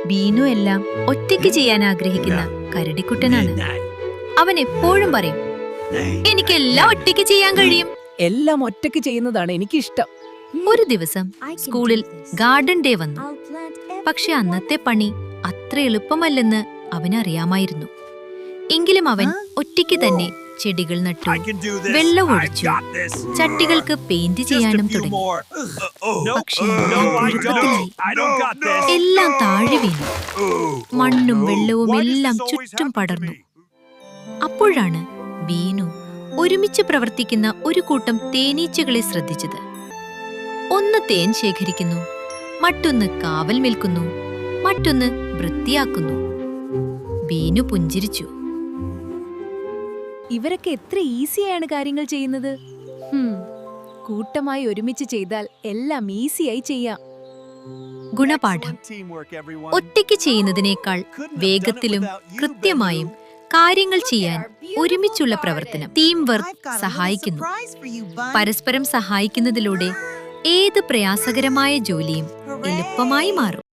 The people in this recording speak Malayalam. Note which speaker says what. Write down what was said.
Speaker 1: ബീനു എല്ലാം ഒറ്റയ്ക്ക് ചെയ്യാൻ ആഗ്രഹിക്കുന്ന കരടിക്കുട്ടനാണ്. അവൻ എപ്പോഴും പറയും, എനിക്കെല്ലാം ഒറ്റയ്ക്ക് ചെയ്യാൻ കഴിയും.
Speaker 2: എല്ലാം ഒറ്റയ്ക്ക് ചെയ്യുന്നതാണ് എനിക്കിഷ്ടം.
Speaker 1: ഒരു ദിവസം സ്കൂളിൽ ഗാർഡൻ ഡേ വന്നു. പക്ഷെ അന്നത്തെ പണി അത്ര എളുപ്പമല്ലെന്ന് അവനറിയാമായിരുന്നു. എങ്കിലും അവൻ ഒറ്റയ്ക്ക് തന്നെ ചെടികൾ നട്ടു, വെള്ളം ഒഴിച്ചു, ചട്ടികൾക്ക് പെയിന്റ് ചെയ്യാനും തുടങ്ങി. പക്ഷേ കുഴപ്പത്തിലായി. എല്ലാം താഴെ വീണു. മണ്ണും വെള്ളവും എല്ലാം ചുറ്റും പടർന്നു. അപ്പോഴാണ് ബീനു ഒരുമിച്ച് പ്രവർത്തിക്കുന്ന ഒരു കൂട്ടം തേനീച്ചകളെ ശ്രദ്ധിച്ചത്. ഒന്ന് തേൻ ശേഖരിക്കുന്നു, മറ്റൊന്ന് കാവൽ നിൽക്കുന്നു, മറ്റൊന്ന് വൃത്തിയാക്കുന്നു. ബീനു പുഞ്ചിരിച്ചു.
Speaker 2: ഇവരൊക്കെ എത്ര ഈസിയാണ് കാര്യങ്ങൾ ചെയ്യുന്നത്. കൂട്ടമായി ഒരുമിച്ച് ചെയ്താൽ എല്ലാം ഈസിയായി ചെയ്യാം.
Speaker 1: ഗുണപാഠം: ഒറ്റയ്ക്ക് ചെയ്യുന്നതിനേക്കാൾ വേഗത്തിലും കൃത്യമായും കാര്യങ്ങൾ ചെയ്യാൻ ഒരുമിച്ചുള്ള പ്രവർത്തനം, ടീം വർക്ക് സഹായിക്കുന്നു. പരസ്പരം സഹായിക്കുന്നതിലൂടെ ഏത് പ്രയാസകരമായ ജോലിയും എളുപ്പമായി മാറും.